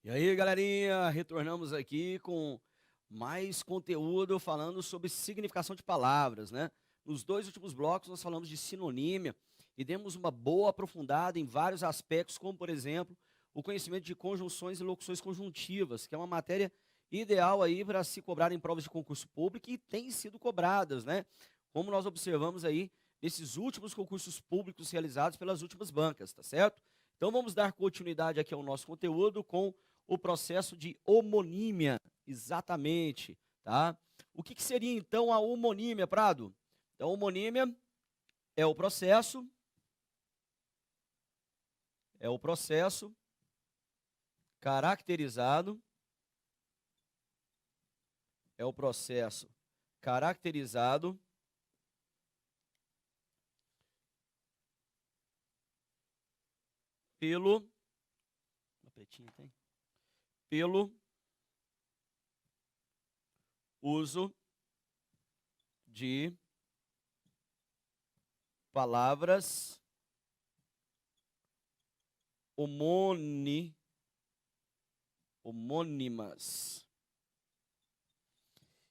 E aí, galerinha, retornamos aqui com mais conteúdo falando sobre significação de palavras, né? Nos dois últimos blocos nós falamos de sinonímia e demos uma boa aprofundada em vários aspectos, como, por exemplo, o conhecimento de conjunções e locuções conjuntivas, que é uma matéria ideal aí para se cobrar em provas de concurso público e tem sido cobradas, né? Como nós observamos aí nesses últimos concursos públicos realizados pelas últimas bancas, tá certo? Então vamos dar continuidade aqui ao nosso conteúdo com o processo de homonímia, exatamente, tá? O que seria então a homonímia, Prado? Então, homonímia é o processo caracterizado, pelo uso de palavras homônimas.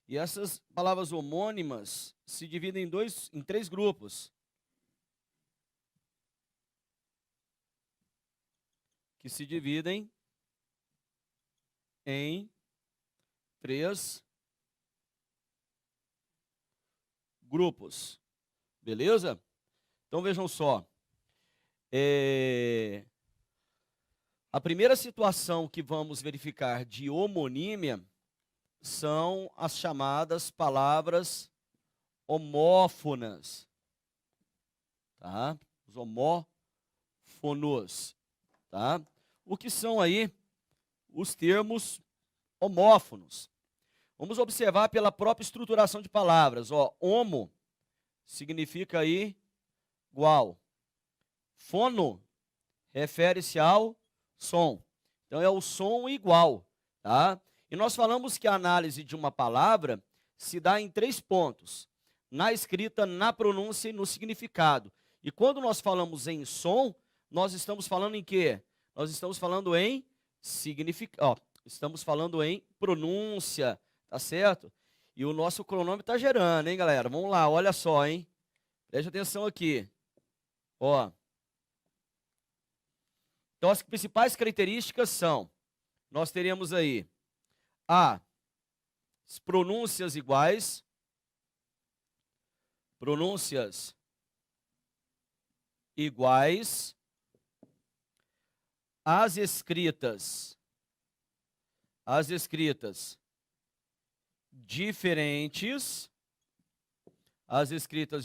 E essas palavras homônimas se dividem em três grupos. Que se dividem em três grupos. Beleza? Então vejam só. A primeira situação que vamos verificar de homonímia são as chamadas palavras homófonas. Tá? Os homófonos. Tá? O que são aí os termos homófonos? Vamos observar pela própria estruturação de palavras. Ó, homo significa aí igual. Fono refere-se ao som. Então é o som igual, tá? E nós falamos que a análise de uma palavra se dá em três pontos: na escrita, na pronúncia e no significado. E quando nós falamos em som, nós estamos falando em quê? Nós estamos falando em significado, estamos falando em pronúncia, tá certo? E o nosso cronômetro tá gerando, hein, galera? Vamos lá, olha só, hein? Preste atenção aqui. Ó. Então, as principais características são, nós teremos aí as pronúncias iguais, as escritas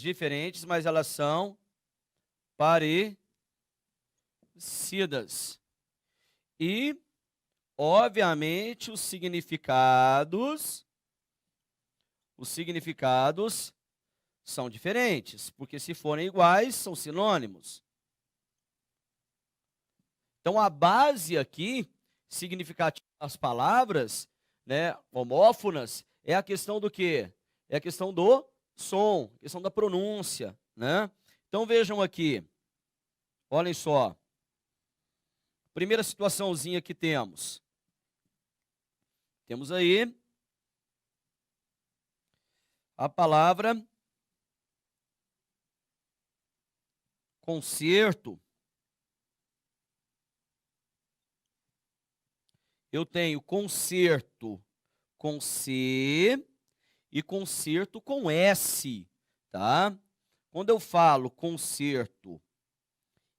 diferentes, mas elas são parecidas. E, obviamente, os significados são diferentes, porque se forem iguais, são sinônimos. Então, a base aqui, significativa das palavras, né, homófonas, é a questão do quê? É a questão do som, a questão da pronúncia, né? Então, vejam aqui, olhem só. Primeira situaçãozinha que temos. Temos aí a palavra concerto. Eu tenho concerto com C e concerto com S, tá? Quando eu falo concerto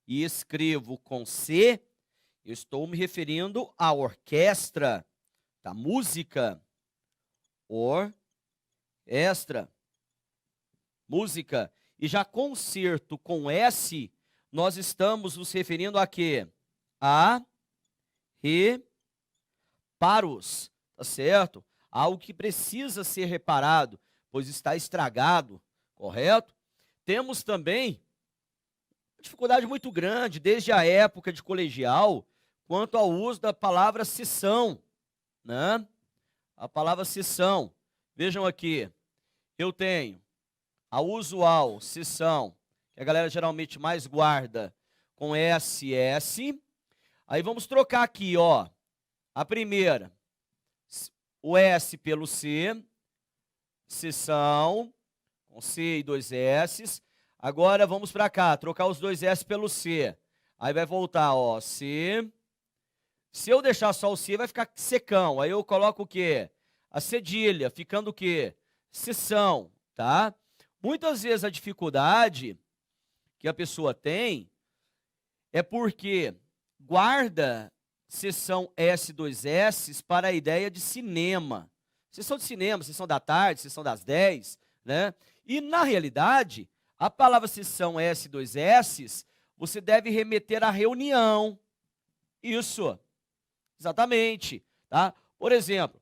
e escrevo com C, eu estou me referindo à orquestra, da música. Música. E já concerto com S, nós estamos nos referindo a quê? A reparos, tá certo? Algo que precisa ser reparado, pois está estragado, correto? Temos também uma dificuldade muito grande, desde a época de colegial, quanto ao uso da palavra seção, né? A palavra seção. Vejam aqui, eu tenho a usual seção, que a galera geralmente mais guarda com SS. Aí vamos trocar aqui, ó, A primeira, o S pelo C, seção, com C e 2 S. Agora vamos para cá, trocar os 2 S pelo C. Aí vai voltar, ó, C. Se eu deixar só o C, vai ficar secão. Aí eu coloco o quê? A cedilha, ficando o quê? Seção, tá? Muitas vezes a dificuldade que a pessoa tem é porque guarda seção S, 2 S para a ideia de cinema. Sessão de cinema, sessão da tarde, sessão das 10, né? E, na realidade, a palavra sessão S, 2 S, você deve remeter à reunião. Isso, exatamente, tá? Por exemplo,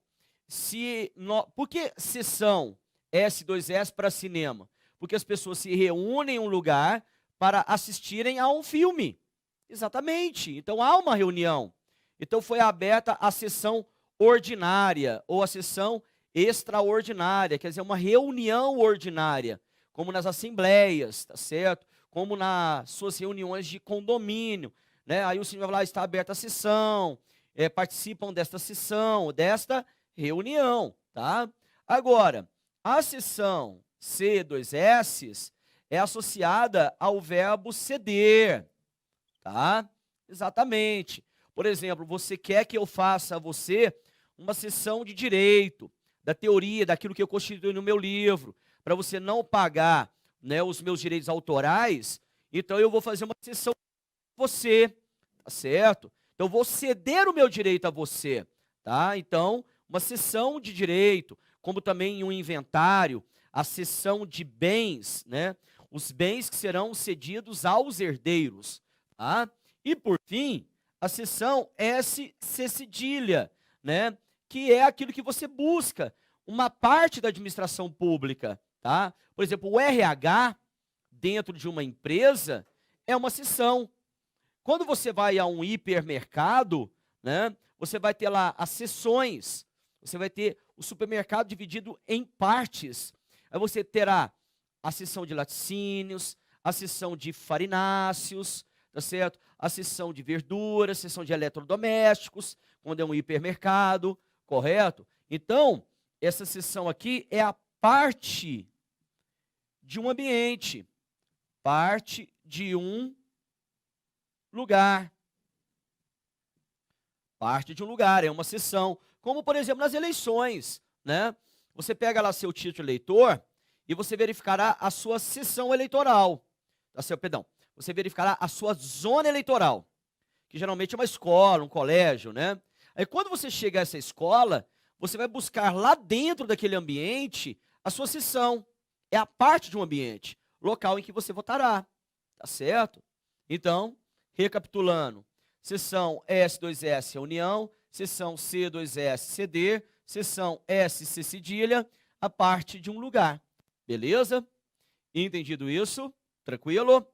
por que sessão S, 2 S para cinema? Porque as pessoas se reúnem em um lugar para assistirem a um filme. Exatamente, então há uma reunião. Então foi aberta a sessão ordinária ou a sessão extraordinária, quer dizer, uma reunião ordinária, como nas assembleias, tá certo? Como nas suas reuniões de condomínio, né? Aí o senhor vai falar, está aberta a sessão, participam desta sessão, desta reunião, tá? Agora, a sessão C, 2 S, é associada ao verbo ceder, tá? Exatamente. Por exemplo, você quer que eu faça a você uma sessão de direito, da teoria, daquilo que eu constituí no meu livro, para você não pagar, né, os meus direitos autorais, então eu vou fazer uma sessão com você, tá certo? Então eu vou ceder o meu direito a você, tá? Então, uma sessão de direito, como também em um inventário, a cessão de bens, né? Os bens que serão cedidos aos herdeiros, tá? E por fim, a seção S, C cedilha, né? Que é aquilo que você busca, uma parte da administração pública, tá? Por exemplo, o RH, dentro de uma empresa, é uma seção. Quando você vai a um hipermercado, né? Você vai ter lá as seções, você vai ter o supermercado dividido em partes. Aí você terá a seção de laticínios, a seção de farináceos, tá certo? A seção de verduras, seção de eletrodomésticos, quando é um hipermercado, correto? Então, essa seção aqui é a parte de um ambiente, parte de um lugar. Parte de um lugar, é uma seção. Como, por exemplo, nas eleições, né? Você pega lá seu título eleitor e você verificará a sua seção eleitoral. Perdão, você verificará a sua zona eleitoral, que geralmente é uma escola, um colégio, né? Aí quando você chega a essa escola, você vai buscar lá dentro daquele ambiente a sua seção. É a parte de um ambiente, local em que você votará, tá certo? Então, recapitulando, seção S, 2 S é união, seção C, 2 S, ceder, seção S, C cedilha, a parte de um lugar. Beleza? Entendido isso? Tranquilo?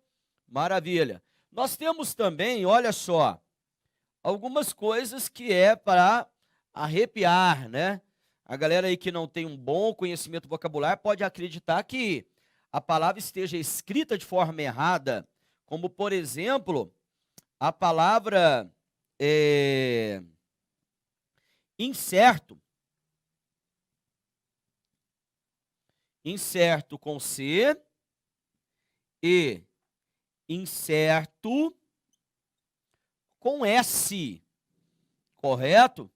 Maravilha. Nós temos também, olha só, algumas coisas que é para arrepiar, né? A galera aí que não tem um bom conhecimento vocabulário pode acreditar que a palavra esteja escrita de forma errada, como, por exemplo, a palavra incerto. Incerto com C e incerto com S, correto?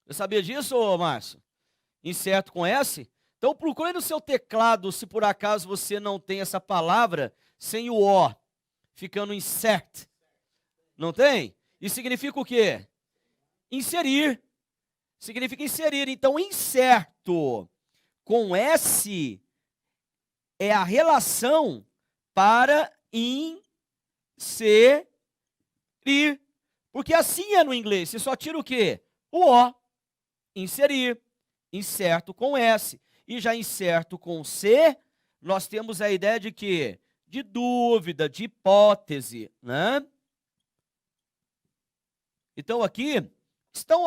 Você sabia disso, Márcio? Incerto com S? Então procure no seu teclado se por acaso você não tem essa palavra sem o O, ficando insert. Não tem? Isso significa o quê? Inserir. Significa inserir. Então, incerto com S é a relação para inserir. Porque assim é no inglês. Você só tira o quê? O O. Inserir. Incerto com S. E já incerto com C, nós temos a ideia de quê? De dúvida, de hipótese, né? Então aqui estão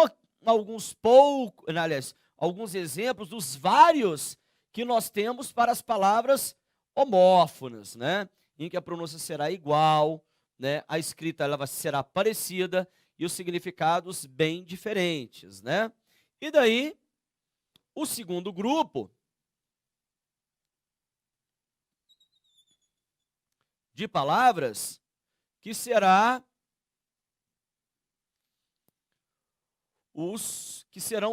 alguns exemplos dos vários que nós temos para as palavras homófonas, né? Em que a pronúncia será igual, né? A escrita ela será parecida e os significados bem diferentes, né? E daí, o segundo grupo de palavras, que serão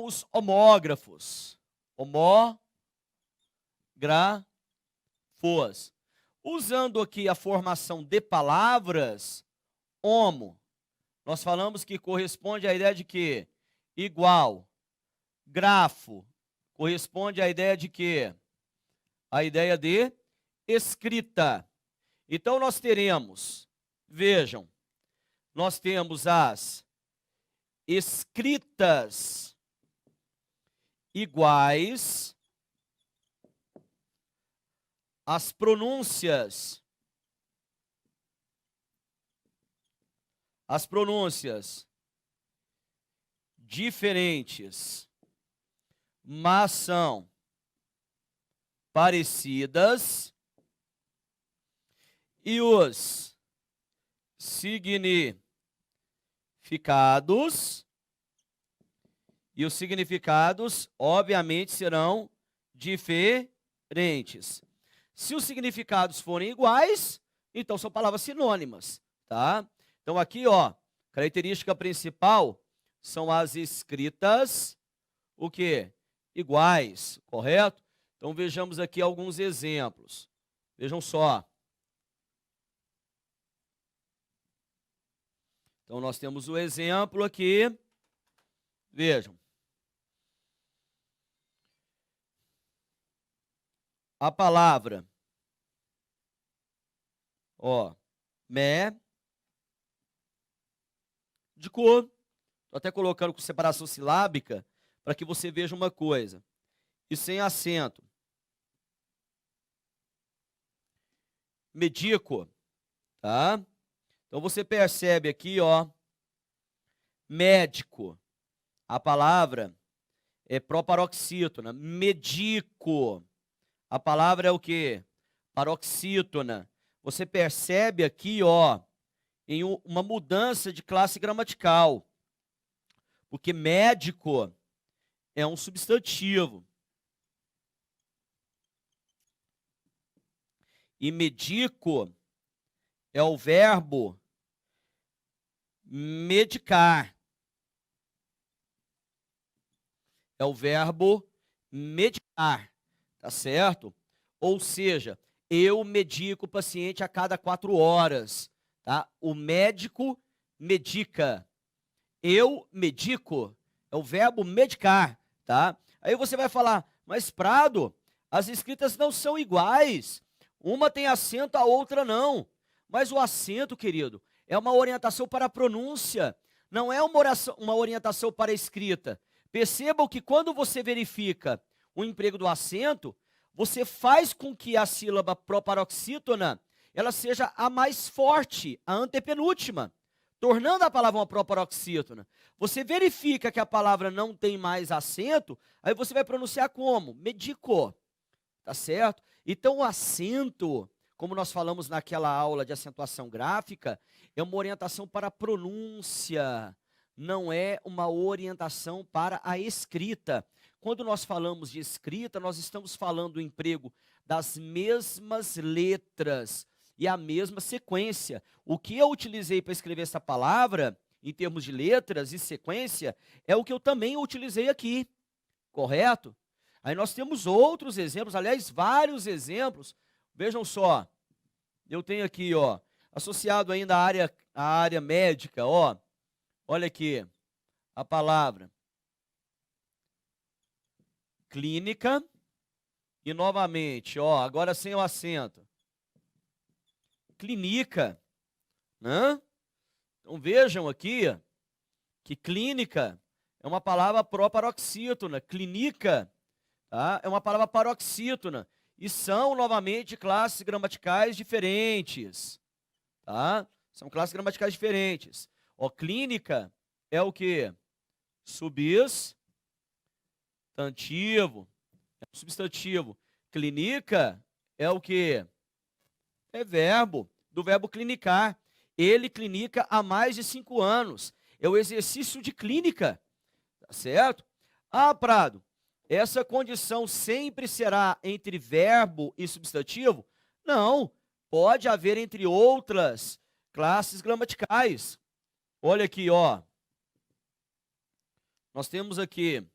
os homógrafos. Homógrafos. Usando aqui a formação de palavras, homo, nós falamos que corresponde à ideia de quê? Igual. Grafo, corresponde à ideia de quê? A ideia de escrita. Então, nós teremos, vejam, nós temos as escritas iguais, as pronúncias diferentes, mas são parecidas, e os significados, obviamente, serão diferentes. Se os significados forem iguais, então são palavras sinônimas, tá? Então aqui, ó, característica principal são as escritas, o quê? Iguais, correto? Então vejamos aqui alguns exemplos. Vejam só. Então nós temos o exemplo aqui. Vejam. A palavra, ó, médico. Estou até colocando com separação silábica para que você veja uma coisa. E sem acento. Medico, tá? Então você percebe aqui, ó, médico. A palavra é proparoxítona. Medico. A palavra é o quê? Paroxítona. Você percebe aqui, ó, em uma mudança de classe gramatical. Porque médico é um substantivo. E medico é o verbo medicar. É o verbo medicar, tá certo? Ou seja, eu medico o paciente a cada 4 horas, tá? O médico medica. Eu medico, é o verbo medicar, tá? Aí você vai falar, mas Prado, as escritas não são iguais. Uma tem acento, a outra não. Mas o acento, querido, é uma orientação para a pronúncia, não é uma orientação para a escrita. Percebam que quando você verifica o emprego do acento, você faz com que a sílaba proparoxítona ela seja a mais forte, a antepenúltima, tornando a palavra uma proparoxítona. Você verifica que a palavra não tem mais acento, aí você vai pronunciar como? Medico, tá certo? Então o acento, como nós falamos naquela aula de acentuação gráfica, é uma orientação para a pronúncia, não é uma orientação para a escrita. Quando nós falamos de escrita, nós estamos falando do emprego das mesmas letras e a mesma sequência. O que eu utilizei para escrever essa palavra, em termos de letras e sequência, é o que eu também utilizei aqui, correto? Aí nós temos outros exemplos, aliás, vários exemplos. Vejam só, eu tenho aqui, ó, associado ainda à área médica, ó, olha aqui, a palavra clínica, e novamente, ó, agora sem o acento, clínica, né? Então vejam aqui que clínica é uma palavra proparoxítona, clínica, tá? É uma palavra paroxítona, e são novamente classes gramaticais diferentes, tá? São classes gramaticais diferentes. Ó, clínica é o quê? Substantivo. É um substantivo. Clínica é o quê? É verbo, do verbo clinicar. Ele clinica há mais de 5 anos. é o exercício de clínica, tá certo? Ah, Prado, essa condição sempre será entre verbo e substantivo? Não, pode haver entre outras classes gramaticais. Olha aqui, ó. Nós temos aqui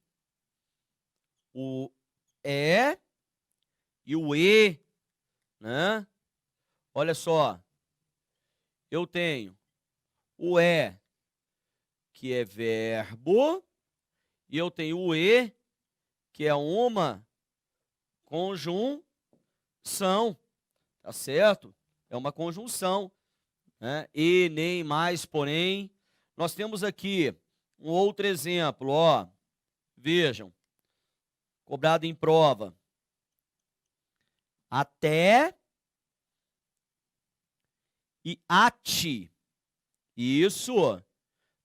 o é e o e, né? Olha só, eu tenho o é, que é verbo, e eu tenho o e, que é uma conjunção, tá certo? É uma conjunção, né? E, nem, mais, porém. Nós temos aqui um outro exemplo, ó. Vejam, cobrado em prova. Até e ate. Isso,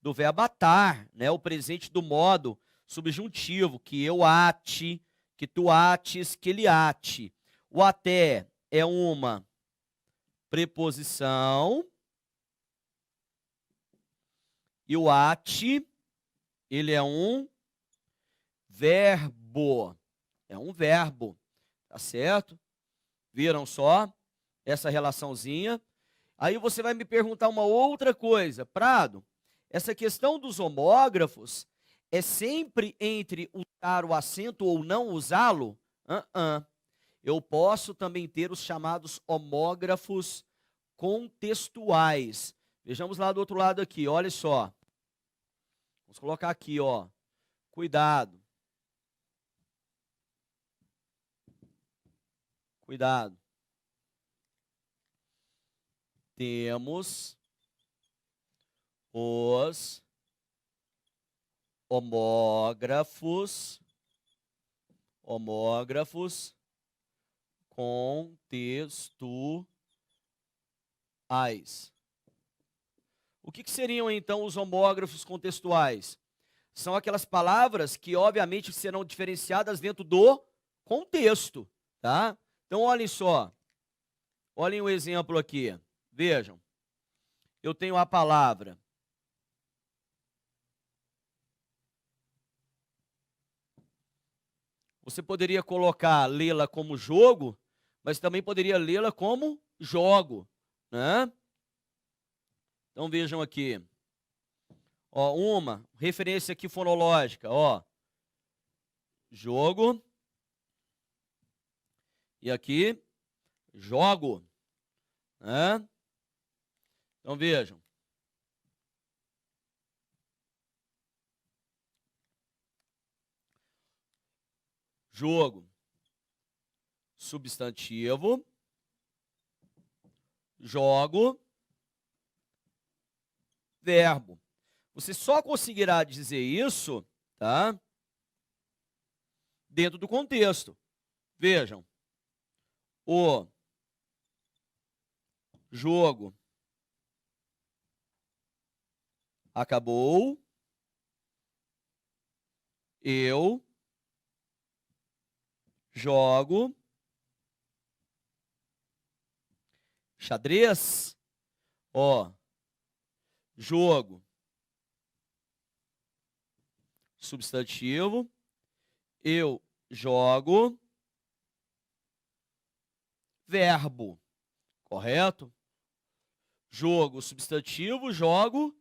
do verbo atar, né? O presente do modo subjuntivo, que eu ate, que tu ates, que ele ate. O até é uma preposição e o ate, ele é um verbo. É um verbo, tá certo? Viram só essa relaçãozinha? Aí você vai me perguntar uma outra coisa. Prado, essa questão dos homógrafos é sempre entre usar o acento ou não usá-lo? Eu posso também ter os chamados homógrafos contextuais. Vejamos lá do outro lado aqui, olha só. Vamos colocar aqui, ó. Cuidado. Cuidado. Temos os homógrafos contextuais. O que seriam então os homógrafos contextuais? São aquelas palavras que obviamente serão diferenciadas dentro do contexto, tá? Então olhem só. Olhem o exemplo aqui. Vejam. Eu tenho a palavra você poderia colocar, lê-la como jogo, mas também poderia lê-la como jogo, né? Então vejam aqui. Ó, uma referência aqui fonológica, ó. Jogo. E aqui, jogo, né? Então vejam. Jogo, substantivo, jogo, verbo. Você só conseguirá dizer isso, tá? Dentro do contexto. Vejam. O jogo acabou. Eu jogo xadrez. Ó, jogo, substantivo. Eu jogo verbo, correto? Jogo, substantivo, jogo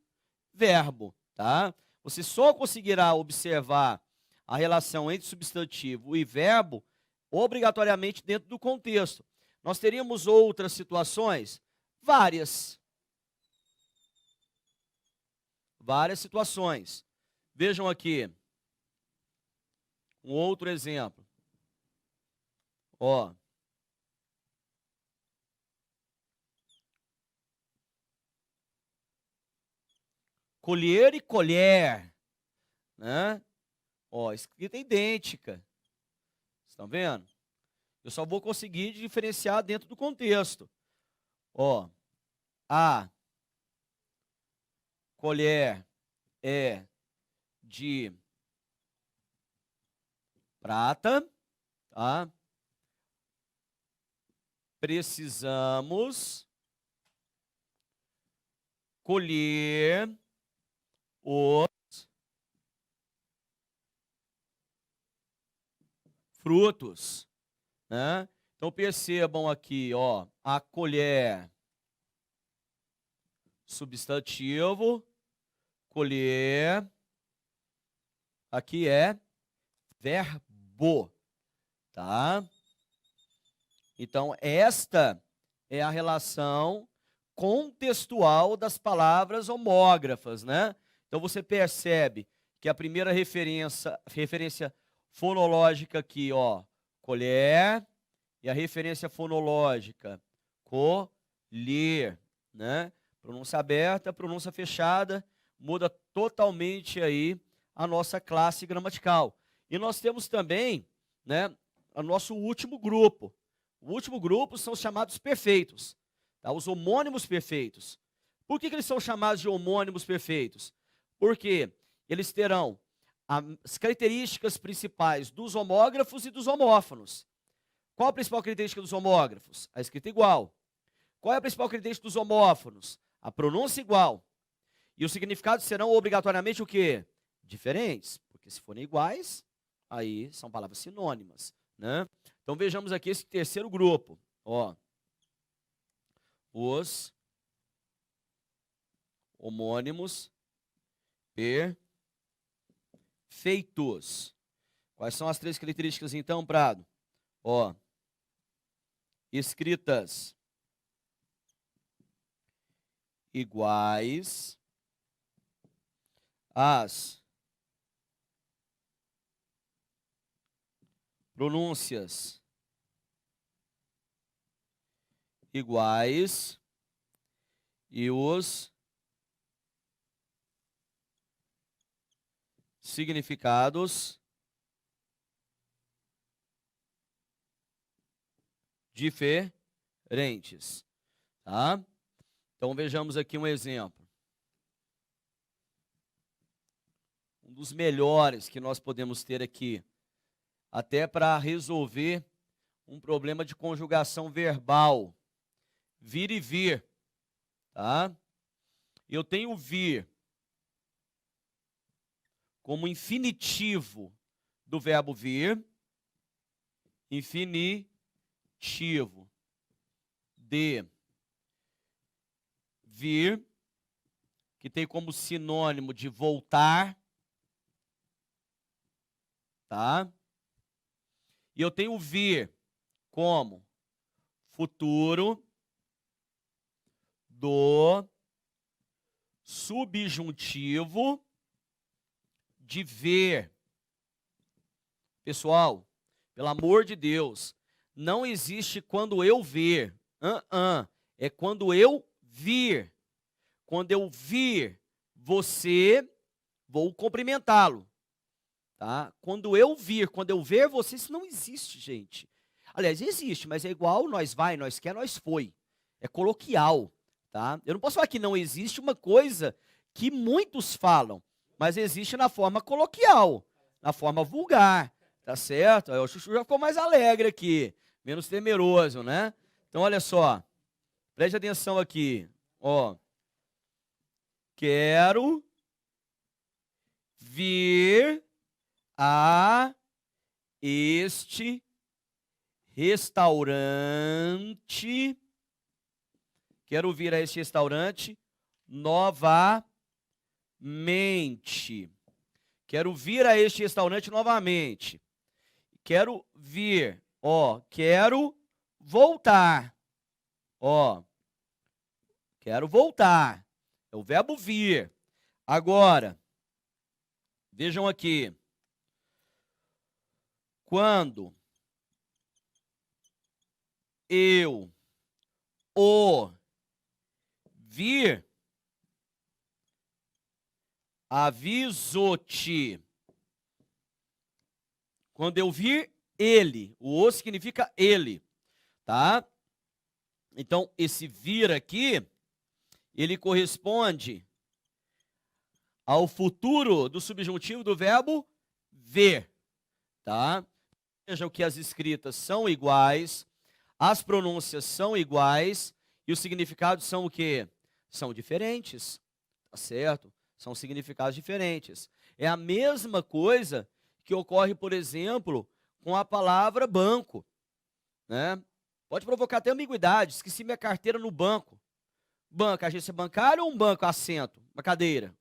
verbo, tá? Você só conseguirá observar a relação entre substantivo e verbo obrigatoriamente dentro do contexto. Nós teríamos outras situações? Várias. Várias situações. Vejam aqui. Um outro exemplo. Ó. Colher e colher, né? Ó, escrita idêntica. Estão vendo? Eu só vou conseguir diferenciar dentro do contexto. Ó, a colher é de prata, tá? Precisamos colher os frutos, né? Então percebam aqui, ó, a colher, substantivo, colher, aqui é verbo, tá? Então esta é a relação contextual das palavras homógrafas, né? Então você percebe que a primeira referência fonológica aqui, ó, colher, e a referência fonológica, colher, né? Pronúncia aberta, pronúncia fechada, muda totalmente aí a nossa classe gramatical. E nós temos também, né, o nosso último grupo. O último grupo são os chamados perfeitos, tá? Os homônimos perfeitos. Por que eles são chamados de homônimos perfeitos? Porque eles terão as características principais dos homógrafos e dos homófonos. Qual a principal característica dos homógrafos? A escrita igual. Qual é a principal característica dos homófonos? A pronúncia igual. E os significados serão obrigatoriamente o quê? Diferentes. Porque se forem iguais, aí são palavras sinônimas, né? Então vejamos aqui esse terceiro grupo. Ó, os homônimos perfeitos. Quais são as três características então, Prado? Ó, escritas iguais, as pronúncias iguais e os significados diferentes, tá? Então vejamos aqui um exemplo. Um dos melhores que nós podemos ter aqui, até para resolver um problema de conjugação verbal. Vir e vir, tá? Eu tenho vir como infinitivo do verbo vir, infinitivo de vir, que tem como sinônimo de voltar, tá? E eu tenho vir como futuro do subjuntivo de ver. Pessoal, pelo amor de Deus, não existe quando eu ver. É quando eu vir. Quando eu vir você, vou cumprimentá-lo. Tá? Quando eu ver você, isso não existe, gente. Aliás, existe, mas é igual nós vai, nós quer, nós foi. É coloquial, tá? Eu não posso falar que não existe uma coisa que muitos falam, mas existe na forma coloquial, na forma vulgar, tá certo? O Chuchu já ficou mais alegre aqui, menos temeroso, né? Então, olha só, preste atenção aqui, ó. Quero vir a este restaurante. Quero vir a este restaurante novamente. Quero vir a este restaurante novamente. Quero vir, ó, quero voltar. Ó, quero voltar. É o verbo vir. Agora, vejam aqui. Quando eu o vir, aviso-te. Quando eu vir ele, o significa ele, tá? Então, esse vir aqui, ele corresponde ao futuro do subjuntivo do verbo ver, tá? Vejam que as escritas são iguais, as pronúncias são iguais e os significados são o quê? São diferentes, tá certo? São significados diferentes. É a mesma coisa que ocorre, por exemplo, com a palavra banco, né? Pode provocar até ambiguidade. Esqueci minha carteira no banco. Banco, agência bancária ou um banco, assento, uma cadeira?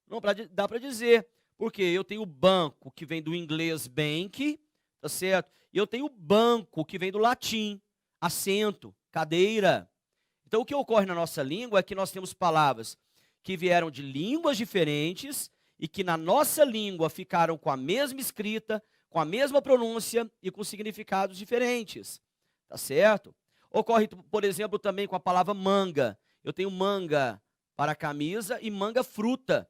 Não, dá para dizer. Porque eu tenho banco, que vem do inglês bank, tá certo? E eu tenho banco, que vem do latim, assento, cadeira. Então, o que ocorre na nossa língua é que nós temos palavras que vieram de línguas diferentes e que na nossa língua ficaram com a mesma escrita, com a mesma pronúncia e com significados diferentes, tá certo? Ocorre, por exemplo, também com a palavra manga. Eu tenho manga para camisa e manga fruta.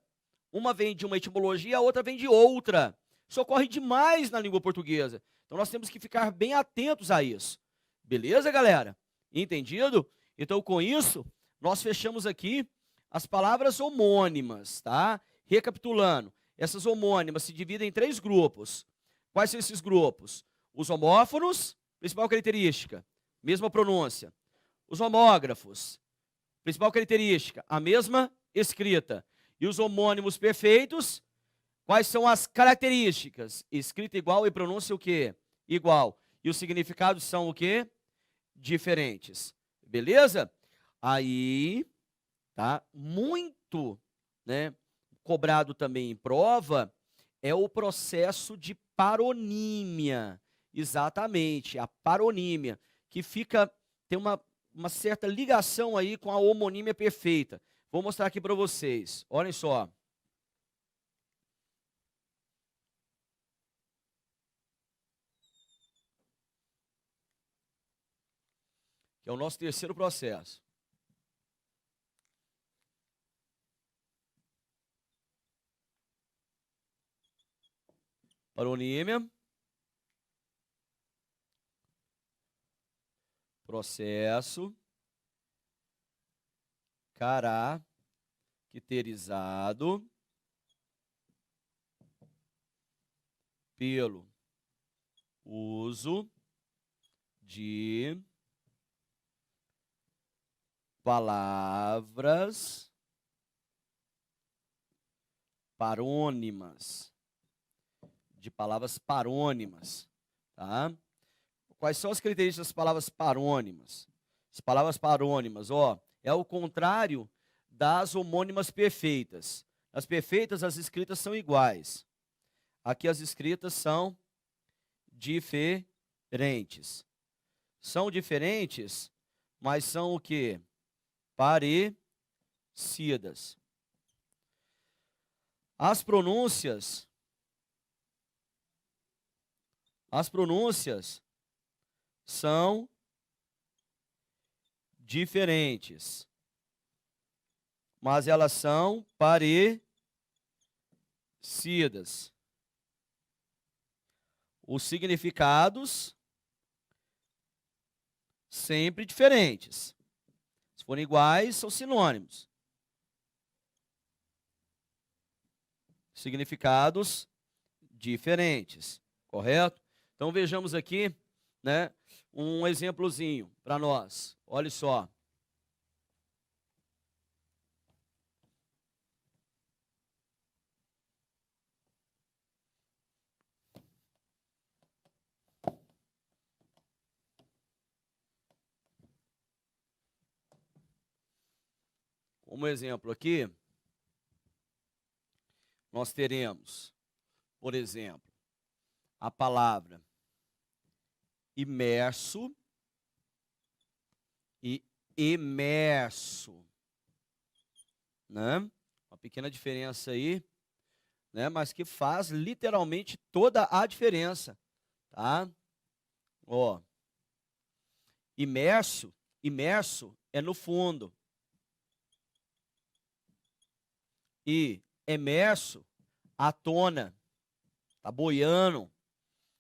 Uma vem de uma etimologia, a outra vem de outra. Isso ocorre demais na língua portuguesa. Então nós temos que ficar bem atentos a isso. Beleza, galera? Entendido? Então, com isso, nós fechamos aqui as palavras homônimas, tá? Recapitulando, essas homônimas se dividem em 3 grupos. Quais são esses grupos? Os homófonos, principal característica, mesma pronúncia. Os homógrafos, principal característica, a mesma escrita. E os homônimos perfeitos, quais são as características? Escrita igual e pronúncia o quê? Igual. E os significados são o quê? Diferentes. Beleza? Aí, tá? Muito, né, cobrado também em prova é o processo de paronímia. Exatamente, a paronímia, que tem uma certa ligação aí com a homonímia perfeita. Vou mostrar aqui para vocês. Olhem só. Que é o nosso terceiro processo. Paronímia. Processo caracterizado pelo uso de palavras parônimas. De palavras parônimas, tá? Quais são as características das palavras parônimas? As palavras parônimas, ó, é o contrário das homônimas perfeitas. As perfeitas, as escritas são iguais. Aqui as escritas são diferentes. São diferentes, mas são o quê? Parecidas. As pronúncias são diferentes, mas elas são parecidas. Os significados sempre diferentes. Se forem iguais, são sinônimos. Significados diferentes, correto? Então vejamos aqui, né, um exemplozinho para nós. Olha só. Como exemplo aqui, nós teremos, por exemplo, a palavra imerso e emerso, né? Uma pequena diferença aí, né? Mas que faz literalmente toda a diferença, tá? Ó, imerso é no fundo. E emerso, à tona, tá boiando.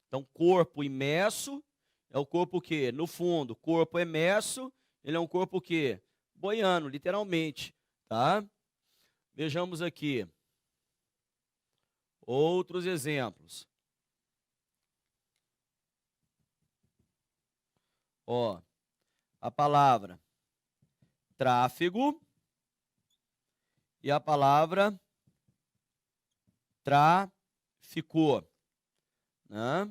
Então, corpo imerso é o corpo que no fundo, corpo emerso, ele é um corpo que boiando, literalmente, tá? Vejamos aqui outros exemplos. Ó, a palavra tráfego e a palavra tráfico, né?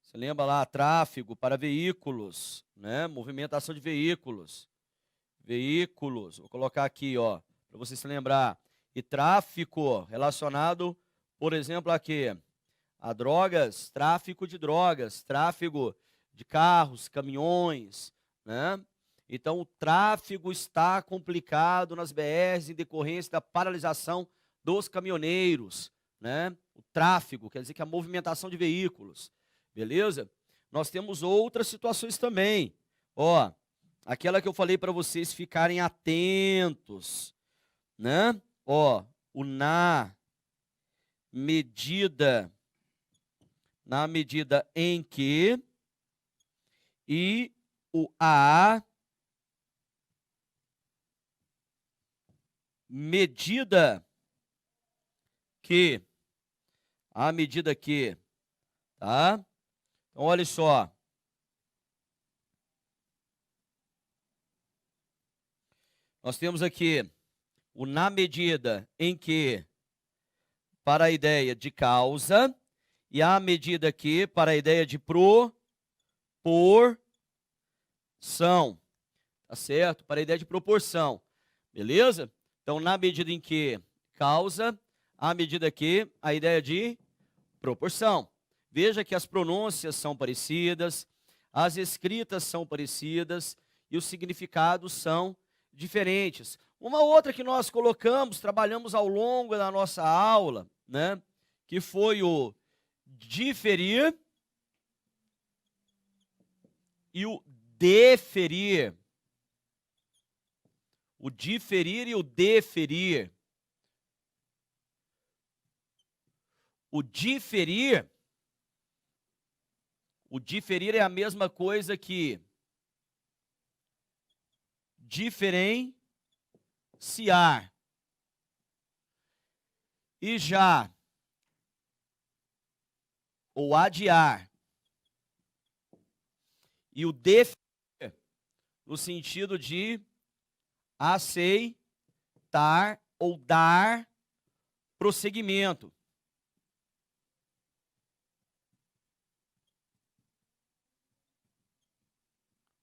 Você lembra lá, tráfego para veículos, né? Movimentação de veículos. Veículos, vou colocar aqui, ó, para você se lembrar. E tráfico relacionado, por exemplo, a quê? A drogas, tráfico de drogas, tráfego de carros, caminhões, né? Então, o tráfego está complicado nas BRs em decorrência da paralisação dos caminhoneiros, né? O tráfego, quer dizer que a movimentação de veículos, beleza? Nós temos outras situações também, ó, aquela que eu falei para vocês ficarem atentos, né? Ó, o na medida em que e o a medida que, a medida que, tá? Então, olha só. Nós temos aqui o na medida em que para a ideia de causa e a medida que para a ideia de proporção, tá certo? Para a ideia de proporção, beleza? Então, na medida em que causa, a medida que a ideia de proporção. Veja que as pronúncias são parecidas, as escritas são parecidas e os significados são diferentes. Uma outra que nós colocamos, trabalhamos ao longo da nossa aula, né, que foi o diferir e o deferir. O diferir e o deferir. O diferir é a mesma coisa que diferenciar. E já, ou adiar. E o deferir, no sentido de aceitar ou dar prosseguimento.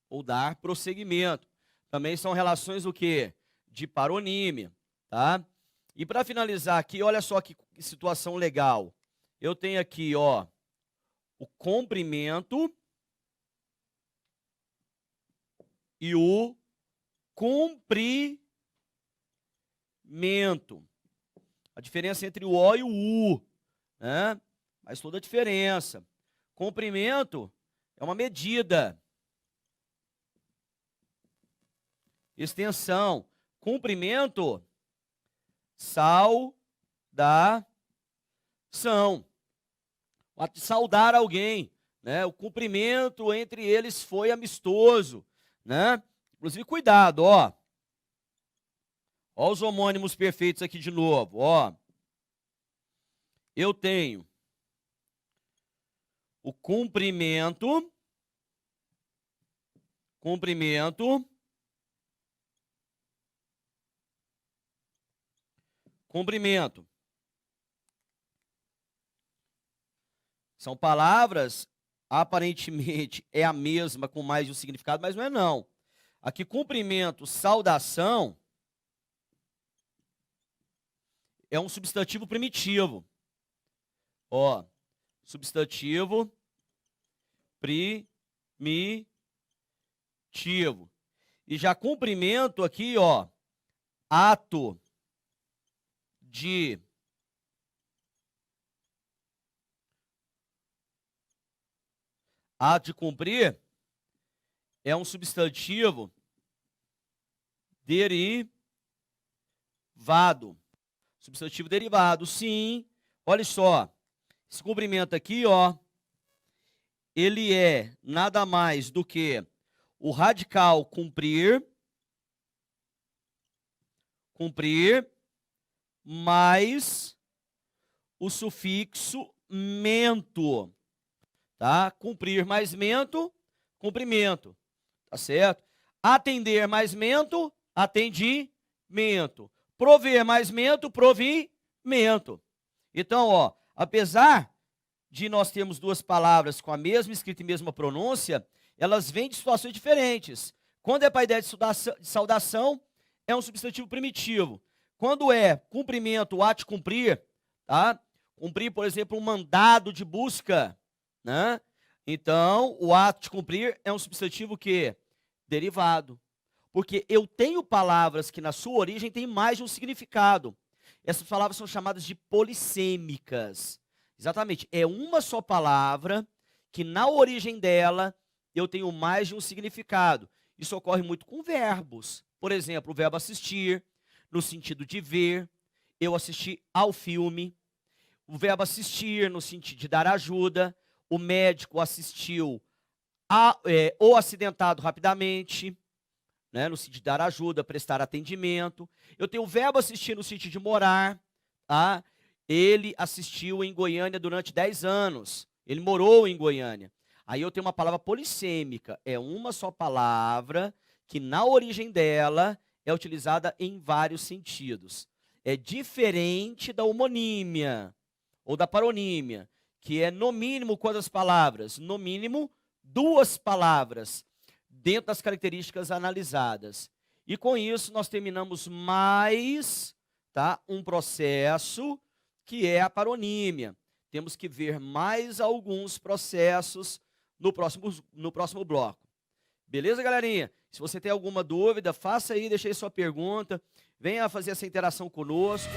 Ou dar prosseguimento. Também são relações o quê? De paronímia, tá? E para finalizar aqui, olha só que situação legal. Eu tenho aqui, ó, o comprimento e o comprimento. A diferença entre o O e o U, né? Faz toda a diferença. Comprimento é uma medida. Extensão. Comprimento, saudação. O ato de saudar alguém, né? O cumprimento entre eles foi amistoso, né? Inclusive, cuidado, ó. Ó os homônimos perfeitos aqui de novo, ó. Eu tenho o cumprimento, cumprimento. São palavras, aparentemente é a mesma com mais de um significado, mas não é não. Aqui, cumprimento, saudação, é um substantivo primitivo. Ó, substantivo primitivo. E já cumprimento aqui, ó, ato de cumprir é um substantivo derivado. Substantivo derivado, sim. Olha só, esse cumprimento aqui, ó, ele é nada mais do que o radical cumprir, mais o sufixo mento, tá? Cumprir mais mento, cumprimento, tá certo? Atender mais mento, atendimento. Prover mais mento, provimento. Então, ó, apesar de nós termos duas palavras com a mesma escrita e mesma pronúncia, elas vêm de situações diferentes. Quando é para a ideia de saudação, é um substantivo primitivo. Quando é cumprimento, o ato de cumprir, tá? Cumprir, por exemplo, um mandado de busca, né? Então, o ato de cumprir é um substantivo que? Derivado. Porque eu tenho palavras que na sua origem têm mais de um significado. Essas palavras são chamadas de polissêmicas. Exatamente, é uma só palavra que na origem dela eu tenho mais de um significado. Isso ocorre muito com verbos. Por exemplo, o verbo assistir, no sentido de ver. Eu assisti ao filme. O verbo assistir, no sentido de dar ajuda. O médico assistiu o acidentado rapidamente, né, no sentido de dar ajuda, prestar atendimento. Eu tenho o verbo assistir no sentido de morar. Tá? Ele assistiu em Goiânia durante 10 anos. Ele morou em Goiânia. Aí eu tenho uma palavra polissêmica. É uma só palavra que na origem dela é utilizada em vários sentidos. É diferente da homonímia ou da paronímia, que é no mínimo quantas palavras? No mínimo 2 palavras, dentro das características analisadas. E com isso nós terminamos mais, tá, um processo que é a paronímia. Temos que ver mais alguns processos no próximo bloco. Beleza, galerinha? Se você tem alguma dúvida, faça aí, deixe aí sua pergunta, venha fazer essa interação conosco.